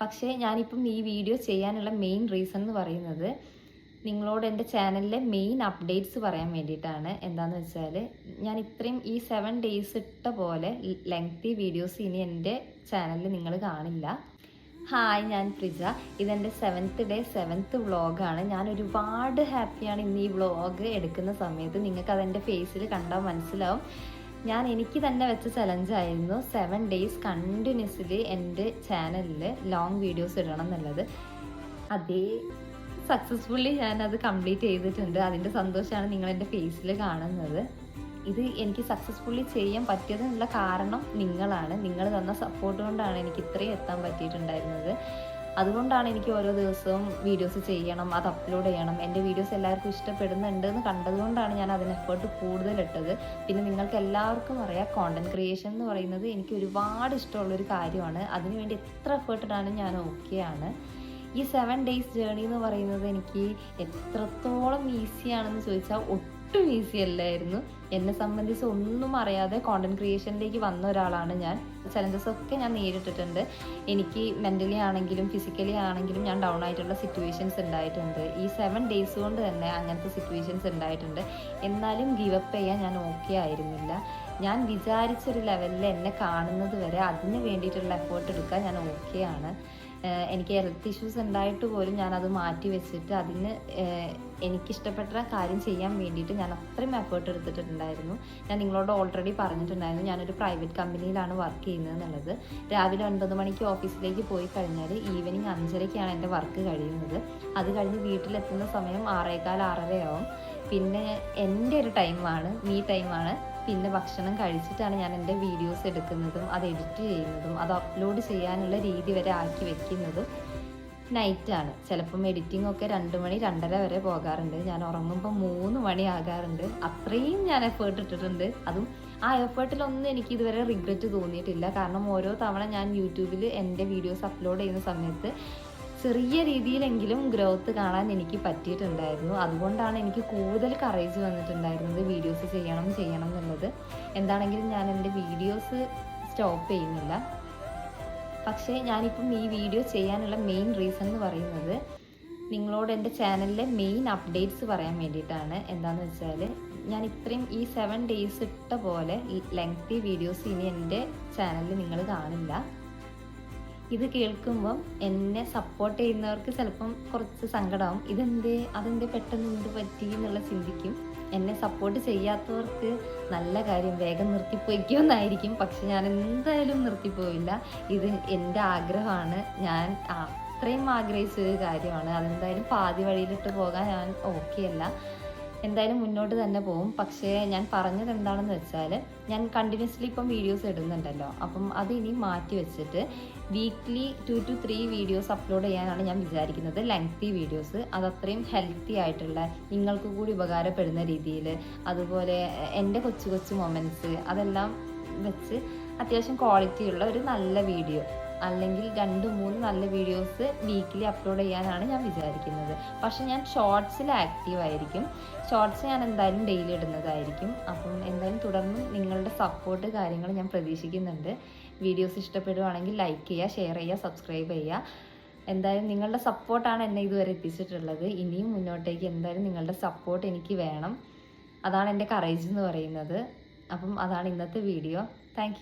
പക്ഷേ ഞാനിപ്പം ഈ വീഡിയോ ചെയ്യാനുള്ള മെയിൻ റീസൺ എന്ന് പറയുന്നത് നിങ്ങളോട് എൻ്റെ ചാനലിലെ മെയിൻ അപ്ഡേറ്റ്സ് പറയാൻ വേണ്ടിയിട്ടാണ്. എന്താണെന്ന് വെച്ചാൽ ഞാൻ ഇത്രയും ഈ 7 days ഇട്ട പോലെ ലെങ്തി വീഡിയോസ് ഇനി എൻ്റെ ചാനലിൽ നിങ്ങൾ കാണില്ല. ഹായ്, ഞാൻ പ്രിജ. ഇതെൻ്റെ 7th day 7th വ്ളോഗാണ്. ഞാൻ ഒരുപാട് ഹാപ്പിയാണ് ഇന്ന് ഈ വ്ളോഗ് എടുക്കുന്ന സമയത്ത്. നിങ്ങൾക്ക് അതെൻ്റെ ഫേസിൽ കണ്ടാൽ മനസ്സിലാവും. എനിക്ക് തന്നെ വെച്ച ചലഞ്ചായിരുന്നു 7 days കണ്ടിന്യൂസ്ലി എൻ്റെ ചാനലിൽ ലോങ് വീഡിയോസ് ഇടണം എന്നുള്ളത്. അതേ സക്സസ്ഫുള്ളി ഞാനത് കംപ്ലീറ്റ് ചെയ്തിട്ടുണ്ട്. അതിൻ്റെ സന്തോഷമാണ് നിങ്ങളെൻ്റെ ഫേസിൽ കാണുന്നത്. ഇത് എനിക്ക് സക്സസ്ഫുള്ളി ചെയ്യാൻ പറ്റിയതിനുള്ള കാരണം നിങ്ങളാണ്. നിങ്ങൾ തന്ന സപ്പോർട്ട് കൊണ്ടാണ് എനിക്ക് ഇത്രയും എത്താൻ പറ്റിയിട്ടുണ്ടായിരുന്നത്. അതുകൊണ്ടാണ് എനിക്ക് ഓരോ ദിവസവും വീഡിയോസ് ചെയ്യണം, അത് അപ്ലോഡ് ചെയ്യണം. എൻ്റെ വീഡിയോസ് എല്ലാവർക്കും ഇഷ്ടപ്പെടുന്നുണ്ട് എന്ന് കണ്ടതുകൊണ്ടാണ് ഞാൻ അതിന് എഫേർട്ട് കൂടുതലിട്ടത്. പിന്നെ നിങ്ങൾക്ക് എല്ലാവർക്കും അറിയാം, കോണ്ടൻറ് ക്രിയേഷൻ എന്ന് പറയുന്നത് എനിക്ക് ഒരുപാട് ഇഷ്ടമുള്ളൊരു കാര്യമാണ്. അതിനുവേണ്ടി എത്ര എഫേർട്ട് ഇടാനും ഞാൻ ഓക്കെയാണ്. ഈ 7 days ജേർണി എന്ന് പറയുന്നത് എനിക്ക് എത്രത്തോളം ഈസിയാണെന്ന് ചോദിച്ചാൽ ഒട്ടും ഈസി അല്ലായിരുന്നു. എന്നെ സംബന്ധിച്ച് ഒന്നും അറിയാതെ കോണ്ടന്റ് ക്രിയേഷനിലേക്ക് വന്ന ഒരാളാണ് ഞാൻ. ചലഞ്ചസ് ഒക്കെ ഞാൻ നേരിട്ടിട്ടുണ്ട്. എനിക്ക് മെൻ്റലി ആണെങ്കിലും ഫിസിക്കലി ആണെങ്കിലും ഞാൻ ഡൗൺ ആയിട്ടുള്ള സിറ്റുവേഷൻസ് ഉണ്ടായിട്ടുണ്ട്. ഈ 7 days കൊണ്ട് തന്നെ അങ്ങനത്തെ സിറ്റുവേഷൻസ് ഉണ്ടായിട്ടുണ്ട്. എന്നാലും ഗിവ് അപ്പ് ചെയ്യാൻ ഞാൻ ഓക്കെ ആയിരുന്നില്ല. ഞാൻ വിചാരിച്ചൊരു ലെവലിൽ എന്നെ കാണുന്നത് വരെ അതിന് വേണ്ടിയിട്ടുള്ള എഫേർട്ട് എടുക്കാൻ ഞാൻ ഓക്കെയാണ്. എനിക്ക് ഹെൽത്ത് ഇഷ്യൂസ് ഉണ്ടായിട്ട് പോലും ഞാനത് മാറ്റി വെച്ചിട്ട് അതിന് എനിക്കിഷ്ടപ്പെട്ട കാര്യം ചെയ്യാൻ വേണ്ടിയിട്ട് ഞാൻ അത്രയും എഫേർട്ട് എടുത്തിട്ടുണ്ടായിരുന്നു. ഞാൻ നിങ്ങളോട് ഓൾറെഡി പറഞ്ഞിട്ടുണ്ടായിരുന്നു, ഞാനൊരു പ്രൈവറ്റ് കമ്പനിയിലാണ് വർക്ക് ചെയ്യുന്നത് എന്നുള്ളത്. രാവിലെ 9 മണിക്ക് ഓഫീസിലേക്ക് പോയി കഴിഞ്ഞാൽ ഈവനിങ് 5:30ക്കാണ് എൻ്റെ വർക്ക് കഴിയുന്നത്. അത് കഴിഞ്ഞ് വീട്ടിലെത്തുന്ന സമയം 6:15 6:30 പിന്നെ എൻ്റെ ഒരു ടൈമാണ്, മീ ടൈമാണ്. പിന്നെ ഭക്ഷണം കഴിച്ചിട്ടാണ് ഞാൻ എൻ്റെ വീഡിയോസ് എടുക്കുന്നതും അത് എഡിറ്റ് ചെയ്യുന്നതും അത് അപ്ലോഡ് ചെയ്യാനുള്ള രീതി വരെ ആക്കി വെക്കുന്നതും നൈറ്റാണ്. ചിലപ്പം എഡിറ്റിംഗ് ഒക്കെ 2 മണി 2:30 വരെ പോകാറുണ്ട്. ഞാൻ ഉറങ്ങുമ്പോൾ 3 മണി ആകാറുണ്ട്. അത്രയും ഞാൻ എഫേർട്ട് ഇട്ടിട്ടുണ്ട്. അതും ആ എഫേർട്ടിലൊന്നും എനിക്ക് ഇതുവരെ റിഗ്രറ്റ് തോന്നിയിട്ടില്ല. കാരണം ഓരോ തവണ ഞാൻ യൂട്യൂബിൽ എൻ്റെ വീഡിയോസ് അപ്ലോഡ് ചെയ്യുന്ന സമയത്ത് ചെറിയ രീതിയിലെങ്കിലും ഗ്രോത്ത് കാണാൻ എനിക്ക് പറ്റിയിട്ടുണ്ടായിരുന്നു. അതുകൊണ്ടാണ് എനിക്ക് കൂടുതൽ കറേജ് വന്നിട്ടുണ്ടായിരുന്നത് വീഡിയോസ് ചെയ്യണം എന്നുള്ളത്. എന്താണെങ്കിലും ഞാൻ എൻ്റെ വീഡിയോസ് സ്റ്റോപ്പ് ചെയ്യുന്നില്ല. പക്ഷേ ഞാനിപ്പം ഈ വീഡിയോ ചെയ്യാനുള്ള മെയിൻ റീസൺ എന്ന് പറയുന്നത് നിങ്ങളോട് എൻ്റെ ചാനലിലെ മെയിൻ അപ്ഡേറ്റ്സ് പറയാൻ വേണ്ടിയിട്ടാണ്. എന്താണെന്ന് വെച്ചാൽ ഞാൻ ഇത്രയും ഈ 7 days ഇട്ട പോലെ ലെങ്തി വീഡിയോസ് ഇനി എൻ്റെ ചാനലിൽ നിങ്ങൾ കാണില്ല. ഇത് കേൾക്കുമ്പം എന്നെ സപ്പോർട്ട് ചെയ്യുന്നവർക്ക് ചിലപ്പം കുറച്ച് സങ്കടമാവും. അതെന്തേ പെട്ടെന്ന് എന്ത് പറ്റി എന്നുള്ള ചിന്തിക്കും. എന്നെ സപ്പോർട്ട് ചെയ്യാത്തവർക്ക് നല്ല കാര്യം, വേഗം നിർത്തിപ്പോയിക്കുമെന്നായിരിക്കും. പക്ഷെ ഞാൻ എന്തായാലും നിർത്തിപ്പോയില്ല. ഇത് എൻ്റെ ആഗ്രഹമാണ്. ഞാൻ അത്രയും ആഗ്രഹിച്ചൊരു കാര്യമാണ്. അതെന്തായാലും പാതി വഴിയിലിട്ട് പോകാൻ ഞാൻ ഓക്കെ അല്ല. എന്തായാലും മുന്നോട്ട് തന്നെ പോകും. പക്ഷേ ഞാൻ പറഞ്ഞത് എന്താണെന്ന് വെച്ചാൽ ഞാൻ കണ്ടിന്യൂസ്ലി ഇപ്പം വീഡിയോസ് ഇടുന്നുണ്ടല്ലോ. അപ്പം അത് ഇനി മാറ്റി വെച്ചിട്ട് വീക്ക്ലി 2 to 3 വീഡിയോസ് അപ്ലോഡ് ചെയ്യാനാണ് ഞാൻ വിചാരിക്കുന്നത്. ലെങ്തി വീഡിയോസ്, അതത്രയും ഹെൽത്തി ആയിട്ടുള്ള, നിങ്ങൾക്ക് കൂടി ഉപകാരപ്പെടുന്ന രീതിയിൽ, അതുപോലെ എൻ്റെ കൊച്ചു മൊമെൻറ്റ്സ് അതെല്ലാം വെച്ച് അത്യാവശ്യം ക്വാളിറ്റിയുള്ള ഒരു നല്ല വീഡിയോ, അല്ലെങ്കിൽ 2-3 നല്ല വീഡിയോസ് വീക്കിലി അപ്ലോഡ് ചെയ്യാനാണ് ഞാൻ വിചാരിക്കുന്നത്. പക്ഷെ ഞാൻ ഷോർട്സിൽ ആക്റ്റീവ് ആയിരിക്കും. ഷോർട്സ് ഞാൻ എന്തായാലും ഡെയിലി ഇടുന്നതായിരിക്കും. അപ്പം എന്തായാലും തുടർന്നും നിങ്ങളുടെ സപ്പോർട്ട് കാര്യങ്ങൾ ഞാൻ പ്രതീക്ഷിക്കുന്നുണ്ട്. വീഡിയോസ് ഇഷ്ടപ്പെടുവാണെങ്കിൽ ലൈക്ക് ചെയ്യുക, ഷെയർ ചെയ്യുക, സബ്സ്ക്രൈബ് ചെയ്യുക. എന്തായാലും നിങ്ങളുടെ സപ്പോർട്ടാണ് എന്നെ ഇതുവരെ എത്തിച്ചിട്ടുള്ളത്. ഇനിയും മുന്നോട്ടേക്ക് എന്തായാലും നിങ്ങളുടെ സപ്പോർട്ട് എനിക്ക് വേണം. അതാണ് എൻ്റെ കറേജ് എന്ന് പറയുന്നത്. അപ്പം അതാണ് ഇന്നത്തെ വീഡിയോ. താങ്ക്